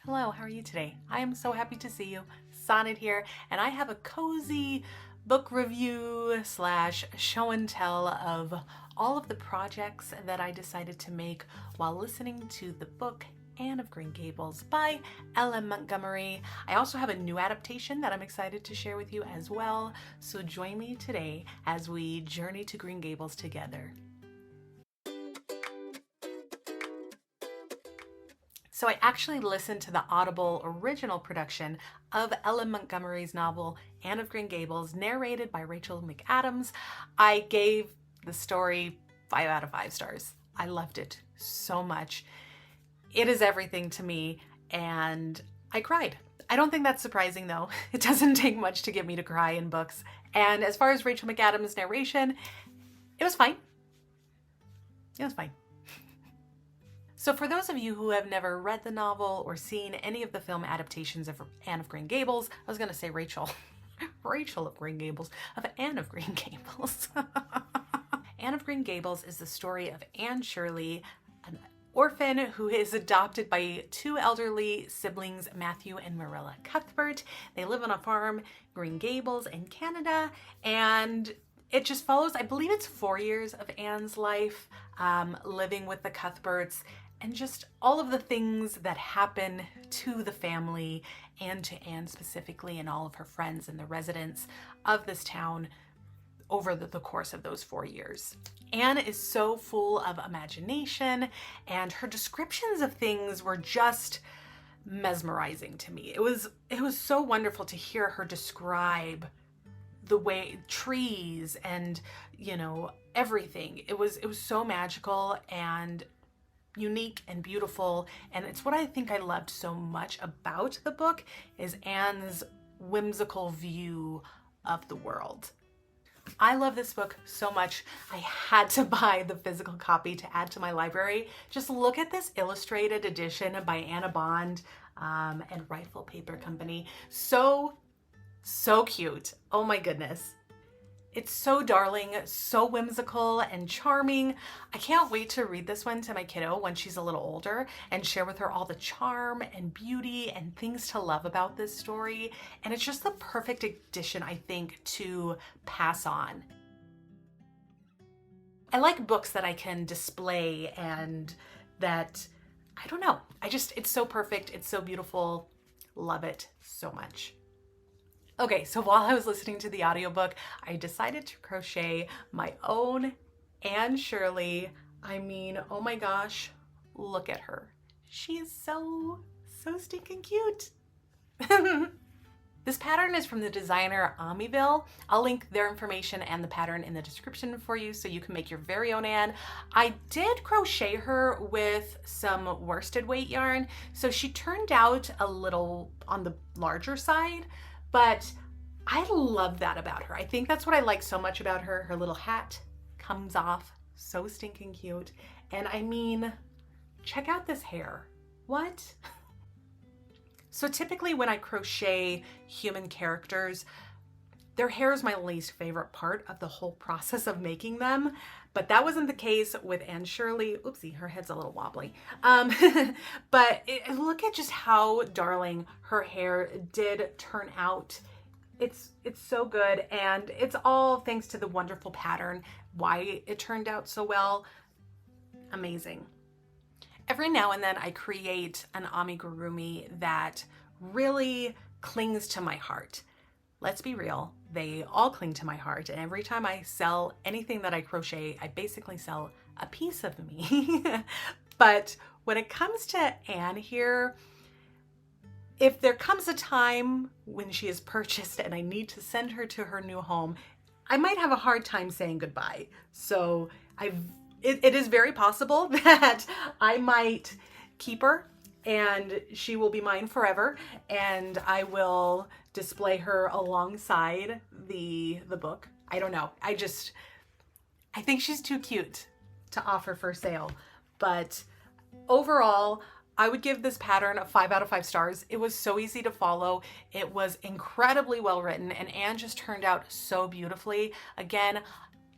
Hello, how are you today? I am so happy to see you. Sonnet here, and I have a cozy book review slash show and tell of all of the projects that I decided to make while listening to the book Anne of Green Gables by L.M. Montgomery. I also have a new adaptation that I'm excited to share with you as well, so join me today as we journey to Green Gables together. So I actually listened to the Audible original production of L.M. Montgomery's novel Anne of Green Gables, narrated by Rachel McAdams. I gave the story 5 out of 5 stars. I loved it so much. It is everything to me, and I cried. I don't think that's surprising though. It doesn't take much to get me to cry in books. And as far as Rachel McAdams' narration, it was fine. It was fine. So for those of you who have never read the novel or seen any of the film adaptations of Anne of Green Gables, I was going to say Rachel. Rachel of Green Gables, of Anne of Green Gables. Anne of Green Gables is the story of Anne Shirley, an orphan who is adopted by 2 elderly siblings, Matthew and Marilla Cuthbert. They live on a farm, Green Gables in Canada, and it just follows, I believe it's 4 years of Anne's life, living with the Cuthberts, and just all of the things that happen to the family and to Anne specifically and all of her friends and the residents of this town over the course of those 4 years. Anne is so full of imagination, and her descriptions of things were just mesmerizing to me. It was so wonderful to hear her describe the way trees and, everything. It was so magical and unique and beautiful, and it's what I think I loved so much about the book is Anne's whimsical view of the world. I love this book so much. I had to buy the physical copy to add to my library. Just look at this illustrated edition by Anna Bond and Rifle Paper Company. So cute. Oh my goodness. It's so darling, so whimsical and charming. I can't wait to read this one to my kiddo when she's a little older and share with her all the charm and beauty and things to love about this story. And it's just the perfect addition, I think, to pass on. I like books that I can display and that, I don't know, it's so perfect, it's so beautiful. Love it so much. Okay, so while I was listening to the audiobook, I decided to crochet my own Anne Shirley. I mean, oh my gosh, look at her. She is so stinking cute. This pattern is from the designer Amiville. I'll link their information and the pattern in the description for you so you can make your very own Anne. I did crochet her with some worsted weight yarn, so she turned out a little on the larger side, but I love that about her. I think that's what I like so much about her. Her little hat comes off so stinking cute. And I mean, check out this hair. What? So typically when I crochet human characters, their hair is my least favorite part of the whole process of making them, but that wasn't the case with Anne Shirley. Oopsie, her head's a little wobbly. But look at just how darling her hair did turn out. It's so good, and it's all thanks to the wonderful pattern, why it turned out so well. Amazing. Every now and then I create an amigurumi that really clings to my heart. Let's be real, they all cling to my heart, and every time I sell anything that I crochet, I basically sell a piece of me. But when it comes to Anne here, if there comes a time when she is purchased and I need to send her to her new home, I might have a hard time saying goodbye. So it is very possible that I might keep her and she will be mine forever, and I will display her alongside the book. I don't know. I think she's too cute to offer for sale. But overall, I would give this pattern a 5 out of 5 stars. It was so easy to follow. It was incredibly well written, and Anne just turned out so beautifully. Again,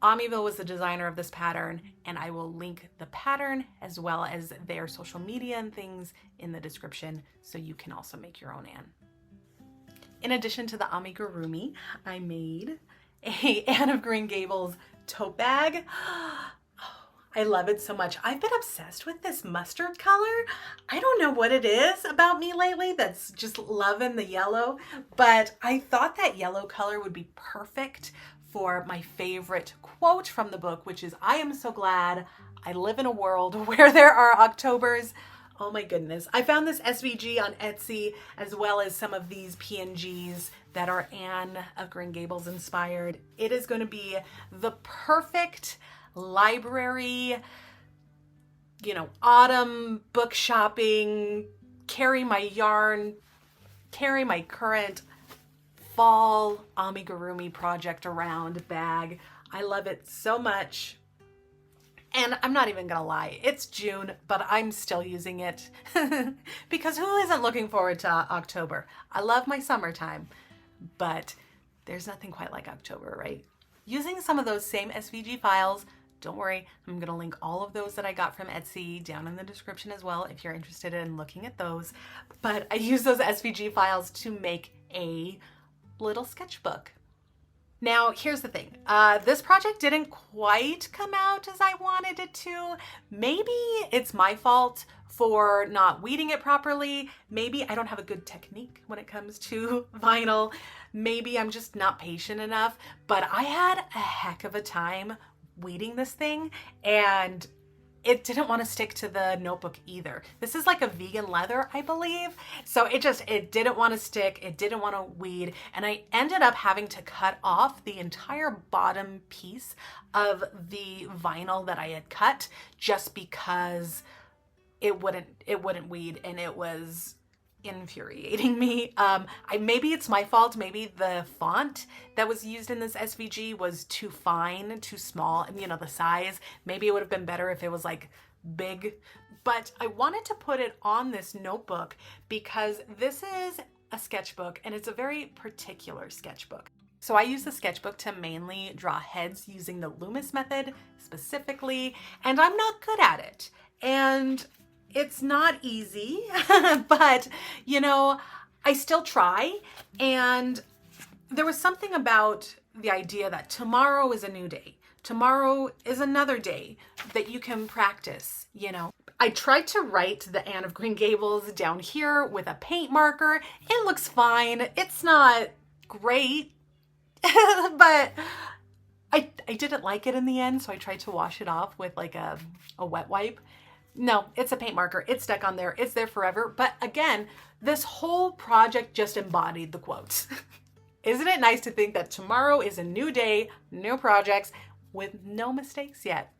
Amiville was the designer of this pattern, and I will link the pattern as well as their social media and things in the description so you can also make your own Anne. In addition to the amigurumi, I made a Anne of Green Gables tote bag. I love it so much. I've been obsessed with this mustard color. I don't know what it is about me lately that's just loving the yellow, but I thought that yellow color would be perfect for my favorite quote from the book, which is, "I am so glad I live in a world where there are Octobers." Oh my goodness. I found this SVG on Etsy, as well as some of these PNGs that are Anne of Green Gables inspired. It is going to be the perfect library, autumn book shopping, carry my yarn, carry my current fall amigurumi project around bag. I love it so much. And I'm not even gonna lie, it's June, but I'm still using it because who isn't looking forward to October? I love my summertime, but there's nothing quite like October, right? Using some of those same SVG files, don't worry, I'm gonna link all of those that I got from Etsy down in the description as well if you're interested in looking at those. But I use those SVG files to make a little sketchbook. Now, here's the thing. This project didn't quite come out as I wanted it to. Maybe it's my fault for not weeding it properly. Maybe I don't have a good technique when it comes to vinyl. Maybe I'm just not patient enough, but I had a heck of a time weeding this thing, and it didn't want to stick to the notebook either. This is like a vegan leather, I believe. So it didn't want to stick. It didn't want to weed. And I ended up having to cut off the entire bottom piece of the vinyl that I had cut just because it wouldn't weed, and it was infuriating me. Maybe it's my fault. Maybe the font that was used in this SVG was too fine, too small, and the size. Maybe it would have been better if it was like big, but I wanted to put it on this notebook because this is a sketchbook and it's a very particular sketchbook. So I use the sketchbook to mainly draw heads using the Loomis method specifically, and I'm not good at it. And it's not easy, but I still try. And there was something about the idea that tomorrow is a new day. Tomorrow is another day that you can practice, I tried to write the Anne of Green Gables down here with a paint marker. It looks fine. It's not great, but I didn't like it in the end, so I tried to wash it off with like a wet wipe. No, it's a paint marker. It's stuck on there. It's there forever. But again, this whole project just embodied the quotes. Isn't it nice to think that tomorrow is a new day, new projects, with no mistakes yet?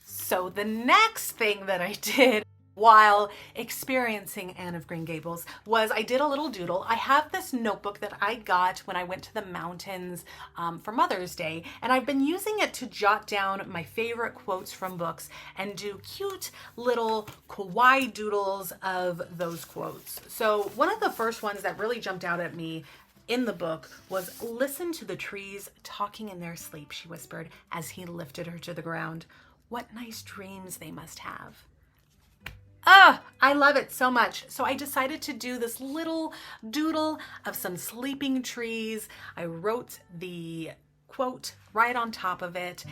So the next thing that I did while experiencing Anne of Green Gables was I did a little doodle. I have this notebook that I got when I went to the mountains for Mother's Day, and I've been using it to jot down my favorite quotes from books and do cute little kawaii doodles of those quotes. So one of the first ones that really jumped out at me in the book was, "Listen to the trees talking in their sleep," she whispered as he lifted her to the ground. "What nice dreams they must have." I love it so much. So I decided to do this little doodle of some sleeping trees. I wrote the quote right on top of it.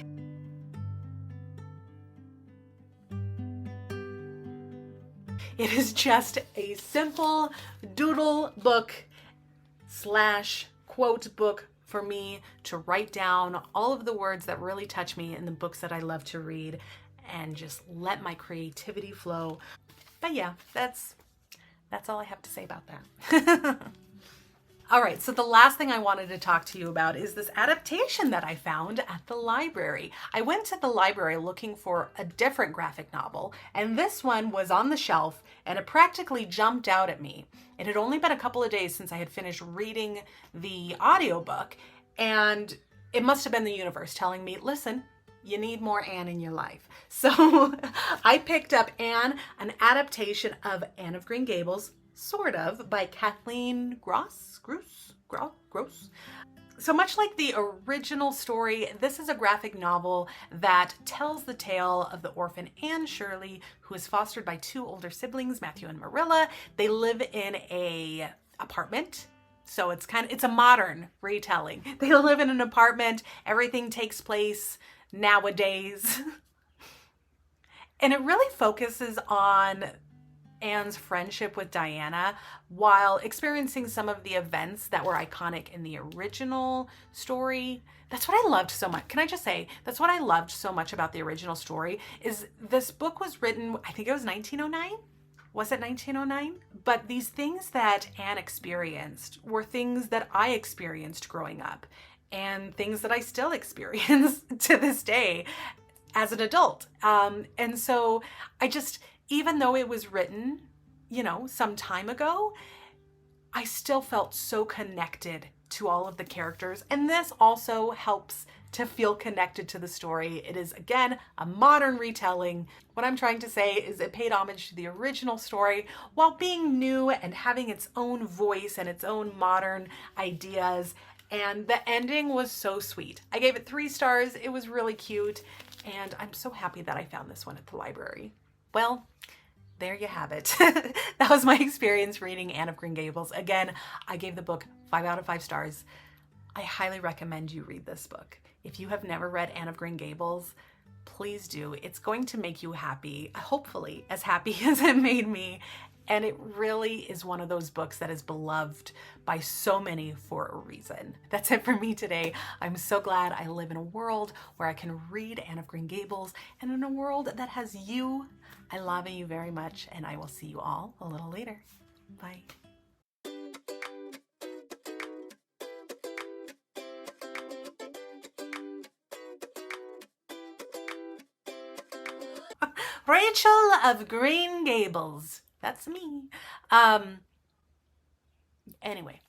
It is just a simple doodle book / quote book for me to write down all of the words that really touch me in the books that I love to read and just let my creativity flow. But yeah, that's all I have to say about that. All right, so the last thing I wanted to talk to you about is this adaptation that I found at the library. I went to the library looking for a different graphic novel, and this one was on the shelf, and it practically jumped out at me. It had only been a couple of days since I had finished reading the audiobook, and it must have been the universe telling me, listen, you need more Anne in your life. So I picked up Anne, an adaptation of Anne of Green Gables, sort of, by Kathleen Gross. So much like the original story, this is a graphic novel that tells the tale of the orphan Anne Shirley, who is fostered by two older siblings, Matthew and Marilla. They live in a apartment. So it's a modern retelling. They live in an apartment. Everything takes place nowadays. And it really focuses on Anne's friendship with Diana while experiencing some of the events that were iconic in the original story. That's what I loved so much. Can I just say, that's what I loved so much about the original story is this book was written, I think it was 1909? Was it 1909? But these things that Anne experienced were things that I experienced growing up and things that I still experience to this day as an adult. And so I just, even though it was written, some time ago, I still felt so connected to all of the characters. And this also helps to feel connected to the story. It is, again, a modern retelling. What I'm trying to say is it paid homage to the original story while being new and having its own voice and its own modern ideas. And the ending was so sweet. I gave it 3 stars. It was really cute. And I'm so happy that I found this one at the library. Well, there you have it. That was my experience reading Anne of Green Gables. Again, I gave the book 5 out of 5 stars. I highly recommend you read this book. If you have never read Anne of Green Gables, please do. It's going to make you happy, hopefully as happy as it made me. And it really is one of those books that is beloved by so many for a reason. That's it for me today. I'm so glad I live in a world where I can read Anne of Green Gables and in a world that has you. I love you very much, and I will see you all a little later. Bye. Rachel of Green Gables. That's me. Anyway.